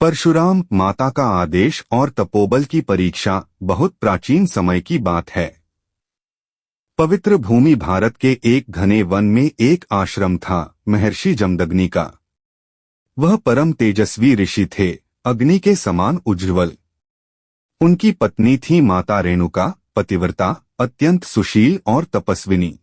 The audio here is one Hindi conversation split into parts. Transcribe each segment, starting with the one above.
परशुराम माता का आदेश और तपोबल की परीक्षा बहुत प्राचीन समय की बात है। पवित्र भूमि भारत के एक घने वन में एक आश्रम था, महर्षि जमदग्नि का। वह परम तेजस्वी ऋषि थे, अग्नि के समान उज्ज्वल। उनकी पत्नी थी माता रेणुका, पतिव्रता, अत्यंत सुशील और तपस्विनी।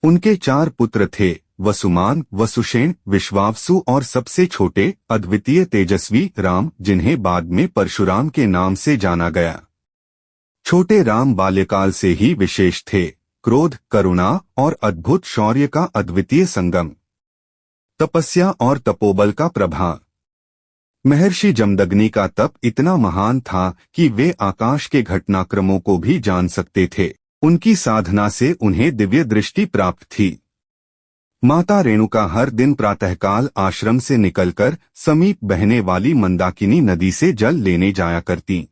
उनके 4 पुत्र थे, वसुमान, वसुषेण, विश्वावसु और सबसे छोटे अद्वितीय तेजस्वी राम, जिन्हें बाद में परशुराम के नाम से जाना गया। छोटे राम बाल्यकाल से ही विशेष थे, क्रोध, करुणा और अद्भुत शौर्य का अद्वितीय संगम, तपस्या और तपोबल का प्रभाव। महर्षि जमदग्नि का तप इतना महान था कि वे आकाश के घटनाक्रमों को भी जान सकते थे। उनकी साधना से उन्हें दिव्य दृष्टि प्राप्त थी। माता रेणुका हर दिन प्रातःकाल आश्रम से निकलकर समीप बहने वाली मंदाकिनी नदी से जल लेने जाया करती।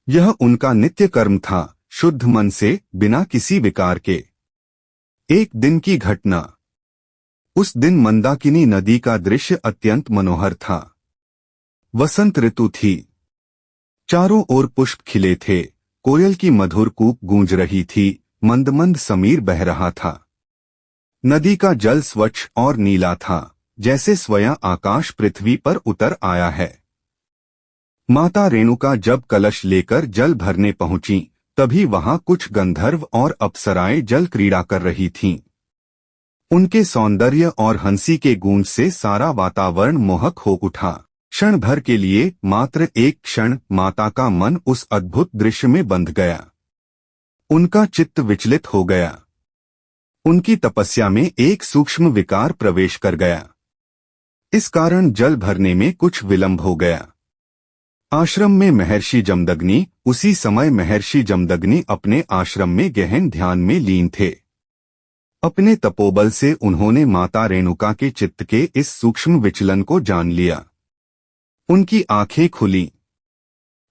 यह उनका नित्य कर्म था, शुद्ध मन से, बिना किसी विकार के। एक दिन की घटना। उस दिन मंदाकिनी नदी का दृश्य अत्यंत मनोहर था। वसंत ऋतु थी। चारों ओर पुष्प खिले थे, कोयल की मधुर कूक गूंज रही थी, मंद मंद समीर बह रहा था। नदी का जल स्वच्छ और नीला था, जैसे स्वयं आकाश पृथ्वी पर उतर आया है। माता रेणुका जब कलश लेकर जल भरने पहुंची, तभी वहां कुछ गंधर्व और अप्सराएं जल क्रीड़ा कर रही थीं। उनके सौंदर्य और हंसी के गूंज से सारा वातावरण मोहक हो उठा। क्षण भर के लिए, मात्र एक क्षण, माता का मन उस अद्भुत दृश्य में बंध गया। उनका चित्त विचलित हो गया। उनकी तपस्या में एक सूक्ष्म विकार प्रवेश कर गया। इस कारण जल भरने में कुछ विलंब हो गया। आश्रम में महर्षि जमदग्नि। उसी समय महर्षि जमदग्नि अपने आश्रम में गहन ध्यान में लीन थे। अपने तपोबल से उन्होंने माता रेणुका के चित्त के इस सूक्ष्म विचलन को जान लिया। उनकी आंखें खुली।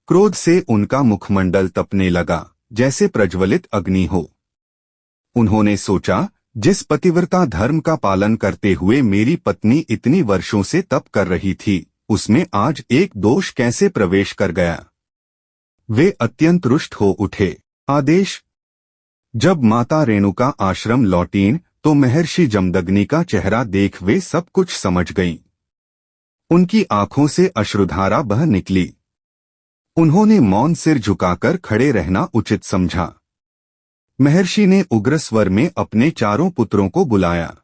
क्रोध से उनका मुखमंडल तपने लगा, जैसे प्रज्वलित अग्नि हो। उन्होंने सोचा, जिस पतिव्रता धर्म का पालन करते हुए मेरी पत्नी इतनी वर्षों से तप कर रही थी, उसमें आज एक दोष कैसे प्रवेश कर गया। वे अत्यंत रुष्ट हो उठे। आदेश। जब माता रेणुका आश्रम लौटीं, तो महर्षि जमदग्नि का चेहरा देख वे सब कुछ समझ गईं। उनकी आंखों से अश्रुधारा बह निकली। उन्होंने मौन सिर झुकाकर खड़े रहना उचित समझा। महर्षि ने उग्र स्वर में अपने 4 पुत्रों को बुलाया।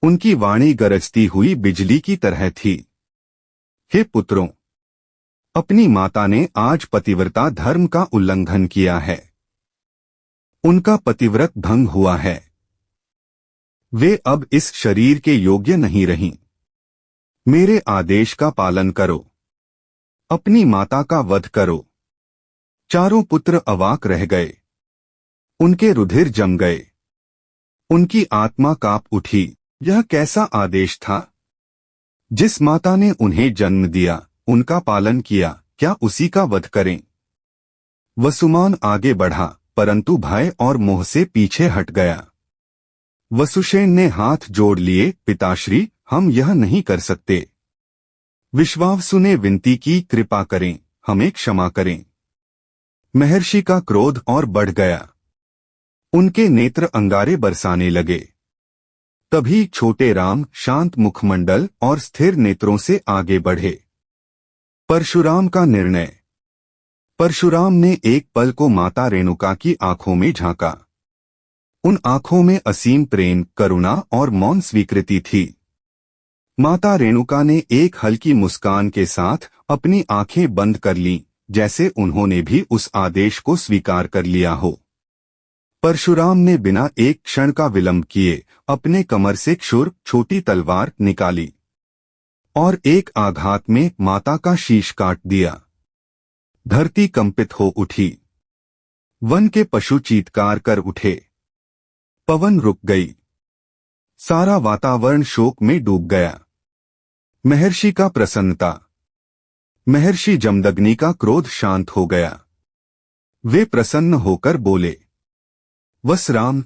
उनकी वाणी गरजती हुई बिजली की तरह थी। हे पुत्रों, अपनी माता ने आज पतिव्रता धर्म का उल्लंघन किया है। उनका पतिव्रत भंग हुआ है। वे अब इस शरीर के योग्य नहीं रहीं। मेरे आदेश का पालन करो। अपनी माता का वध करो। 4 पुत्र अवाक रह गए। उनके रुधिर जम गए। उनकी आत्मा कांप उठी। यह कैसा आदेश था? जिस माता ने उन्हें जन्म दिया, उनका पालन किया, क्या उसी का वध करें? वसुमान आगे बढ़ा, परंतु भय और मोह से पीछे हट गया। वसुषेण ने हाथ जोड़ लिए, पिताश्री, हम यह नहीं कर सकते। विश्वावसु ने विनती की, कृपा करें, हमें क्षमा करें। महर्षि का क्रोध और बढ़ गया। उनके नेत्र अंगारे बरसाने लगे। तभी छोटे राम शांत मुखमंडल और स्थिर नेत्रों से आगे बढ़े। परशुराम का निर्णय। परशुराम ने एक पल को माता रेणुका की आंखों में झांका। उन आंखों में असीम प्रेम, करुणा और मौन स्वीकृति थी। माता रेणुका ने एक हल्की मुस्कान के साथ अपनी आंखें बंद कर लीं, जैसे उन्होंने भी उस आदेश को स्वीकार कर लिया हो। परशुराम ने बिना एक क्षण का विलंब किए अपने कमर से क्षुर छोटी तलवार निकाली और एक आघात में माता का शीश काट दिया। धरती कंपित हो उठी। वन के पशु चीत्कार कर उठे। पवन रुक गई। सारा वातावरण शोक में डूब गया। महर्षि का प्रसन्नता। महर्षि जमदग्नि का क्रोध शांत हो गया। वे प्रसन्न होकर बोले, वसराम,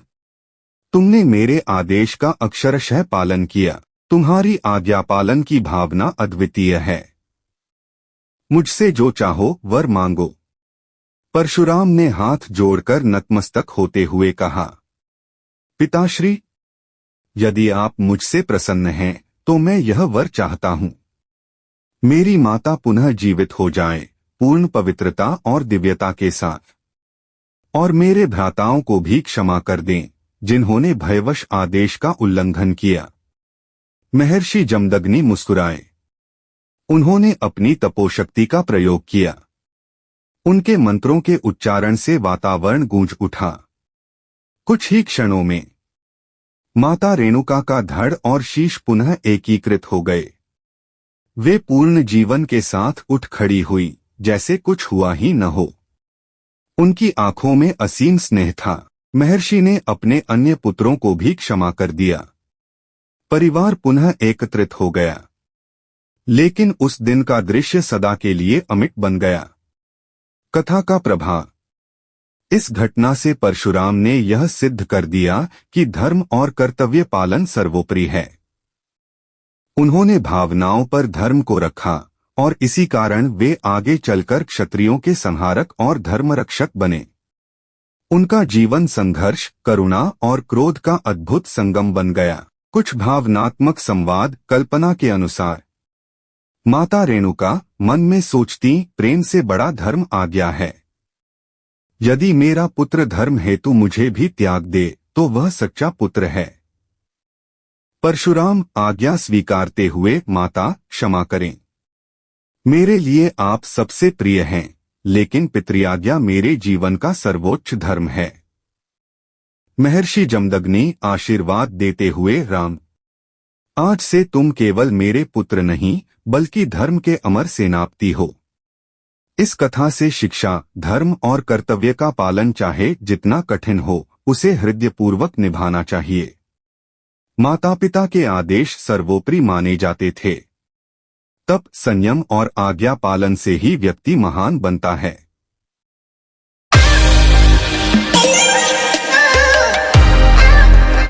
तुमने मेरे आदेश का अक्षरशः पालन किया। तुम्हारी आज्ञा पालन की भावना अद्वितीय है। मुझसे जो चाहो वर मांगो। परशुराम ने हाथ जोड़कर नतमस्तक होते हुए कहा, पिताश्री, यदि आप मुझसे प्रसन्न हैं तो मैं यह वर चाहता हूं। मेरी माता पुनः जीवित हो जाए, पूर्ण पवित्रता और दिव्यता के साथ, और मेरे भ्राताओं को भी क्षमा कर दें जिन्होंने भयवश आदेश का उल्लंघन किया। महर्षि जमदग्नि मुस्कुराए। उन्होंने अपनी तपोशक्ति का प्रयोग किया। उनके मंत्रों के उच्चारण से वातावरण गूंज उठा। कुछ ही क्षणों में माता रेणुका का धड़ और शीश पुनः एकीकृत हो गए। वे पूर्ण जीवन के साथ उठ खड़ी हुई, जैसे कुछ हुआ ही न हो। उनकी आंखों में असीम स्नेह था। महर्षि ने अपने अन्य पुत्रों को भी क्षमा कर दिया। परिवार पुनः एकत्रित हो गया। लेकिन उस दिन का दृश्य सदा के लिए अमिट बन गया। कथा का प्रभाव। इस घटना से परशुराम ने यह सिद्ध कर दिया कि धर्म और कर्तव्य पालन सर्वोपरि है। उन्होंने भावनाओं पर धर्म को रखा और इसी कारण वे आगे चलकर क्षत्रियों के संहारक और धर्मरक्षक बने। उनका जीवन संघर्ष, करुणा और क्रोध का अद्भुत संगम बन गया। कुछ भावनात्मक संवाद। कल्पना के अनुसार माता रेणुका मन में सोचती, प्रेम से बड़ा धर्म आ गया है। यदि मेरा पुत्र धर्म हेतु मुझे भी त्याग दे तो वह सच्चा पुत्र है। परशुराम आज्ञा स्वीकारते हुए, माता क्षमा करें। मेरे लिए आप सबसे प्रिय हैं, लेकिन पितृआज्ञा मेरे जीवन का सर्वोच्च धर्म है। महर्षि जमदग्नि आशीर्वाद देते हुए, राम, आज से तुम केवल मेरे पुत्र नहीं बल्कि धर्म के अमर सेनापति हो। इस कथा से शिक्षा, धर्म और कर्तव्य का पालन चाहे जितना कठिन हो, उसे हृदयपूर्वक निभाना चाहिए। माता पिता के आदेश सर्वोपरि माने जाते थे। तप, संयम और आज्ञा पालन से ही व्यक्ति महान बनता है।